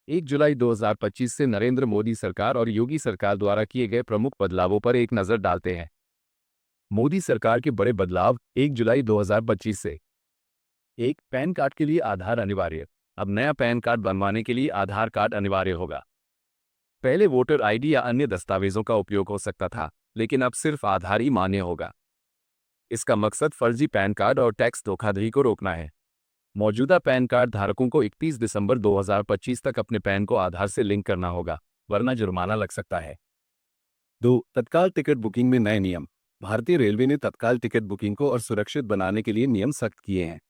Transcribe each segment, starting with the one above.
1 जुलाई 2025 से नरेंद्र मोदी सरकार और योगी सरकार द्वारा किए गए प्रमुख बदलावों पर एक नजर डालते हैं। मोदी सरकार के बड़े बदलाव 1 जुलाई 2025 से। एक, पैन कार्ड के लिए आधार अनिवार्य। अब नया पैन कार्ड बनवाने के लिए आधार कार्ड अनिवार्य होगा। पहले वोटर आईडी या अन्य दस्तावेजों का उपयोग हो सकता था, लेकिन अब सिर्फ आधार ही मान्य होगा। इसका मकसद फर्जी पैन कार्ड और टैक्स धोखाधड़ी को रोकना है। मौजूदा पैन कार्ड धारकों को 31 दिसंबर 2025 तक अपने पैन को आधार से लिंक करना होगा, वरना जुर्माना लग सकता है। 2, तत्काल टिकट बुकिंग में नए नियम। भारतीय रेलवे ने तत्काल टिकट बुकिंग को और सुरक्षित बनाने के लिए नियम सख्त किए हैं।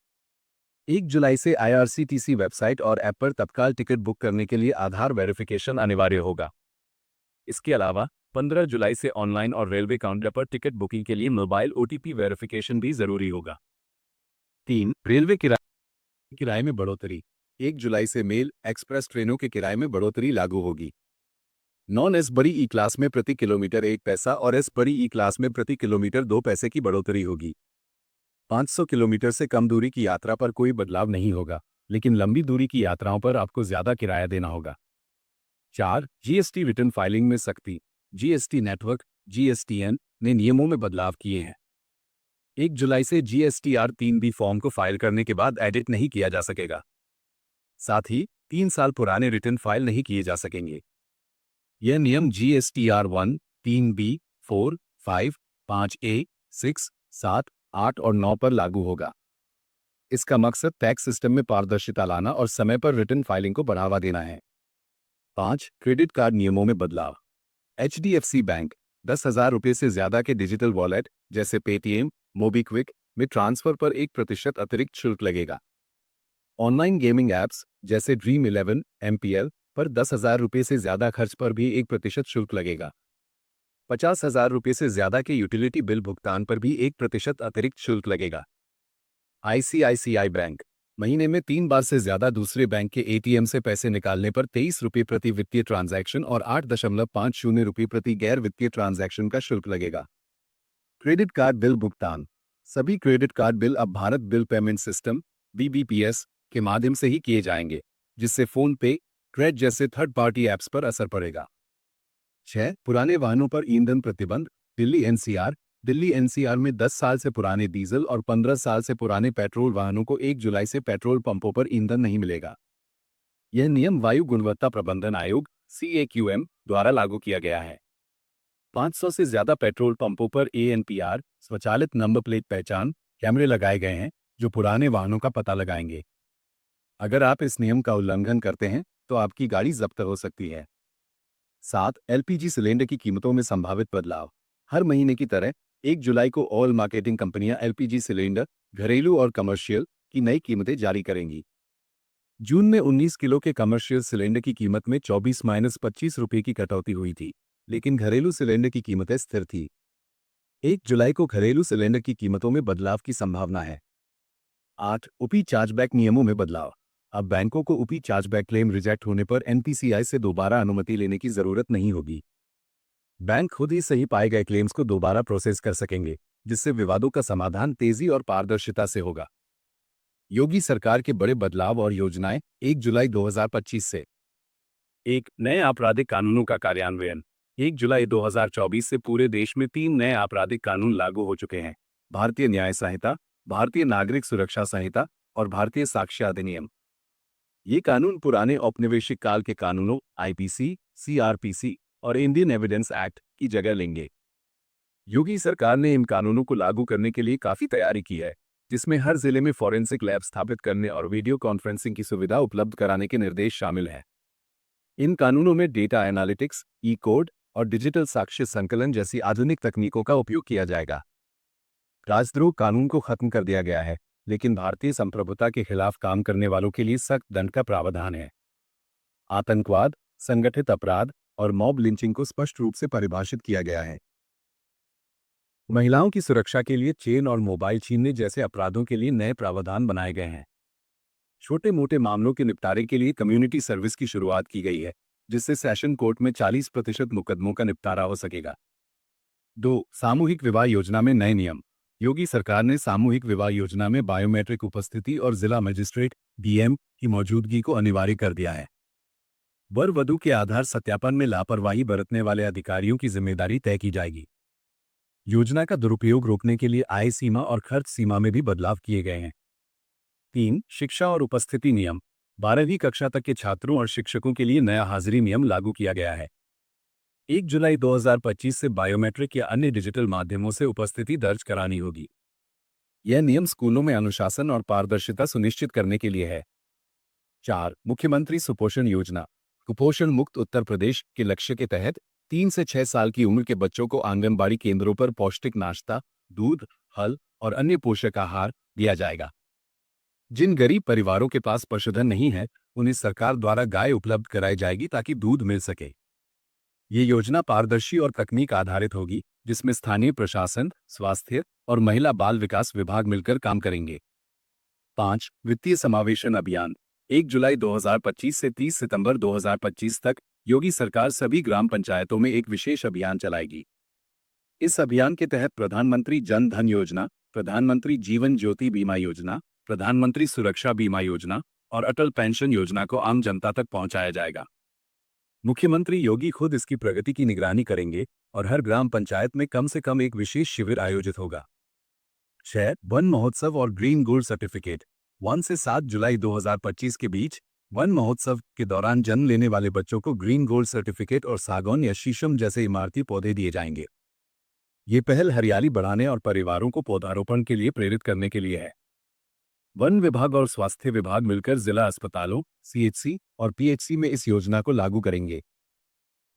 1 जुलाई से आईआरसीटीसी वेबसाइट और ऐप पर तत्काल टिकट बुक करने के लिए आधार वेरिफिकेशन अनिवार्य होगा। इसके अलावा 15 जुलाई से ऑनलाइन और रेलवे काउंटर पर टिकट बुकिंग के लिए मोबाइल ओटीपी वेरिफिकेशन भी जरूरी होगा। 3, रेलवे किराए में बढ़ोतरी। 1 जुलाई से मेल एक्सप्रेस ट्रेनों के किराए में बढ़ोतरी लागू होगी। नॉन एस बड़ी ई क्लास में प्रति किलोमीटर 1 पैसा और एस बड़ी ई क्लास में प्रति किलोमीटर 2 पैसे की बढ़ोतरी होगी। 500 किलोमीटर से कम दूरी की यात्रा पर कोई बदलाव नहीं होगा, लेकिन लंबी दूरी की यात्राओं पर आपको ज्यादा किराया देना होगा। 4, जीएसटी रिटर्न फाइलिंग में सख्ती। जीएसटी नेटवर्क जीएसटीएन ने नियमों में बदलाव किए हैं। 1 जुलाई से जीएसटीआर 3B फॉर्म को फाइल करने के बाद एडिट नहीं किया जा सकेगा। साथ ही 3 साल पुराने रिटर्न फाइल नहीं किए जा सकेंगे। यह नियम जीएसटीआर 1, 3B, 4, 5, 5A, 6, 7, 8 और 9 पर लागू होगा। इसका मकसद टैक्स सिस्टम में पारदर्शिता लाना और समय पर रिटर्न फाइलिंग को बढ़ावा देना है। 5, क्रेडिट कार्ड नियमों में बदलाव। एचडीएफसी बैंक 10,000 रुपये से ज्यादा के डिजिटल वॉलेट जैसे पेटीएम, मोबीक्विक में ट्रांसफर पर 1% अतिरिक्त शुल्क लगेगा। ऑनलाइन गेमिंग ऐप्स जैसे ड्रीम 11 एमपीएल पर 10,000 रुपये से ज्यादा खर्च पर भी 1% शुल्क लगेगा। 50,000 रुपये से ज्यादा के यूटिलिटी बिल भुगतान पर भी 1% अतिरिक्त शुल्क लगेगा। आईसीआईसीआई बैंक महीने में 3 बार से ज्यादा दूसरे बैंक के एटीएम से पैसे निकालने पर 23 रुपये प्रति वित्तीय ट्रांजैक्शन और 8.50 रुपये प्रति गैर वित्तीय ट्रांजैक्शन का शुल्क लगेगा। क्रेडिट कार्ड बिल भुगतान। सभी क्रेडिट कार्ड बिल अब Bharat bill payment system BBPS के माध्यम से ही किए जाएंगे, जिससे फोन पे, क्रेड जैसे थर्ड पार्टी ऐप्स पर असर पड़ेगा। 6, पुराने वाहनों पर ईंधन प्रतिबंध। दिल्ली एनसीआर में 10 साल से पुराने डीजल और 15 साल से पुराने पेट्रोल वाहनों को 1 जुलाई से पेट्रोल पंपों पर ईंधन नहीं मिलेगा। यह नियम वायु गुणवत्ता प्रबंधन आयोग CAQM द्वारा लागू किया गया है। 500 से ज्यादा पेट्रोल पंपों पर ANPR स्वचालित नंबर प्लेट पहचान कैमरे लगाए गए हैं, जो पुराने वाहनों का पता लगाएंगे। अगर आप इस नियम का उल्लंघन करते हैं तो आपकी गाड़ी जब्त हो सकती है। 7, एलपीजी सिलेंडर की कीमतों में संभावित बदलाव। हर महीने की तरह 1 जुलाई को ऑयल मार्केटिंग कंपनियां एलपीजी सिलेंडर, घरेलू और कमर्शियल की नई कीमतें जारी करेंगी। जून में 19 किलो के कमर्शियल सिलेंडर की कीमत में 24-25 रुपये की कटौती हुई थी, लेकिन घरेलू सिलेंडर की कीमतें स्थिर थी। 1 जुलाई को घरेलू सिलेंडर की कीमतों में बदलाव की संभावना है। 8, उपी चार्जबैक नियमों में बदलाव। अब बैंकों को उपी चार्जबैक क्लेम रिजेक्ट होने पर एनपीसीआई से दोबारा अनुमति लेने की जरूरत नहीं होगी। बैंक खुद ही सही पाए गए क्लेम्स को दोबारा प्रोसेस कर सकेंगे, जिससे विवादों का समाधान तेजी और पारदर्शिता से होगा। योगी सरकार के बड़े बदलाव और योजनाएं 1 जुलाई 2025 से। 1, नए आपराधिक कानूनों का कार्यान्वयन। 1 जुलाई 2024 से पूरे देश में 3 नए आपराधिक कानून लागू हो चुके हैं। भारतीय न्याय संहिता, भारतीय नागरिक सुरक्षा संहिता और भारतीय साक्ष्य अधिनियम। ये कानून पुराने औपनिवेशिक काल के कानूनों आईपीसी, सीआरपीसी और इंडियन एविडेंस एक्ट की जगह लेंगे। योगी सरकार ने इन कानूनों को लागू करने के लिए काफी तैयारी की है, जिसमें हर जिले में फॉरेंसिक लैब स्थापित करने और वीडियो कॉन्फ्रेंसिंग की सुविधा उपलब्ध कराने के निर्देश शामिल हैं। इन कानूनों में डेटा एनालिटिक्स, ई-कोड और डिजिटल साक्ष्य संकलन जैसी आधुनिक तकनीकों का उपयोग किया जाएगा। राजद्रोह कानून को खत्म कर दिया गया है, लेकिन भारतीय संप्रभुता के खिलाफ काम करने वालों के लिए सख्त दंड का प्रावधान है। आतंकवाद, संगठित अपराध और मॉब लिंचिंग को स्पष्ट रूप से परिभाषित किया गया है। महिलाओं की सुरक्षा के लिए चेन और मोबाइल छीनने जैसे अपराधों के लिए नए प्रावधान बनाए गए हैं। छोटे मोटे मामलों के निपटारे के लिए कम्युनिटी सर्विस की शुरुआत की गई है, जिससे सेशन कोर्ट में 40% मुकदमों का निपटारा हो सकेगा। 2, सामूहिक विवाह योजना में नए नियम। योगी सरकार ने सामूहिक विवाह योजना में बायोमेट्रिक उपस्थिति और जिला मजिस्ट्रेट (डीएम) की मौजूदगी को अनिवार्य कर दिया है। वर वधु के आधार सत्यापन में लापरवाही बरतने वाले अधिकारियों की जिम्मेदारी तय की जाएगी। योजना का दुरुपयोग रोकने के लिए आय सीमा और खर्च सीमा में भी बदलाव किए गए हैं। 3. शिक्षा और उपस्थिति नियम। 12वीं कक्षा तक के छात्रों और शिक्षकों के लिए नया हाजिरी नियम लागू किया गया है। 1 जुलाई 2025 से बायोमेट्रिक या अन्य डिजिटल माध्यमों से उपस्थिति दर्ज करानी होगी। यह नियम स्कूलों में अनुशासन और पारदर्शिता सुनिश्चित करने के लिए है। 4. मुख्यमंत्री सुपोषण योजना। कुपोषण मुक्त उत्तर प्रदेश के लक्ष्य के तहत 3 से 6 साल की उम्र के बच्चों को आंगनबाड़ी केंद्रों पर पौष्टिक नाश्ता, दूध, फल और अन्य पोषक आहार दिया जाएगा। जिन गरीब परिवारों के पास पशुधन नहीं है, उन्हें सरकार द्वारा गाय उपलब्ध कराई जाएगी ताकि दूध मिल सके। ये योजना पारदर्शी और तकनीक आधारित होगी, जिसमें स्थानीय प्रशासन, स्वास्थ्य और महिला बाल विकास विभाग मिलकर काम करेंगे। 5. वित्तीय समावेशन अभियान। 1 जुलाई 2025 से 30 सितंबर 2025 तक योगी सरकार सभी ग्राम पंचायतों में एक विशेष अभियान चलाएगी। इस अभियान के तहत प्रधानमंत्री जन धन योजना, प्रधानमंत्री जीवन ज्योति बीमा योजना, प्रधानमंत्री सुरक्षा बीमा योजना और अटल पेंशन योजना को आम जनता तक पहुंचाया जाएगा। मुख्यमंत्री योगी खुद इसकी प्रगति की निगरानी करेंगे और हर ग्राम पंचायत में कम से कम एक विशेष शिविर आयोजित होगा। 6. वन महोत्सव और ग्रीन गोल्ड सर्टिफिकेट। 1 से 7 जुलाई 2025 के बीच वन महोत्सव के दौरान जन्म लेने वाले बच्चों को ग्रीन गोल्ड सर्टिफिकेट और सागौन या शीशम जैसे इमारती पौधे दिए जाएंगे। ये पहल हरियाली बढ़ाने और परिवारों को पौधारोपण के लिए प्रेरित करने के लिए है। वन विभाग और स्वास्थ्य विभाग मिलकर जिला अस्पतालों, सीएचसी और पीएचसी में इस योजना को लागू करेंगे।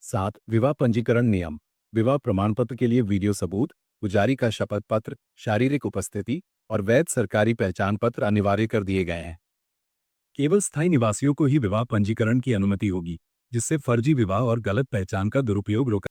7. विवाह पंजीकरण नियम। विवाह प्रमाण पत्र के लिए वीडियो सबूत, पुजारी का शपथ पत्र, शारीरिक उपस्थिति और वैध सरकारी पहचान पत्र अनिवार्य कर दिए गए हैं। केवल स्थायी निवासियों को ही विवाह पंजीकरण की अनुमति होगी, जिससे फर्जी विवाह और गलत पहचान का दुरुपयोग रोका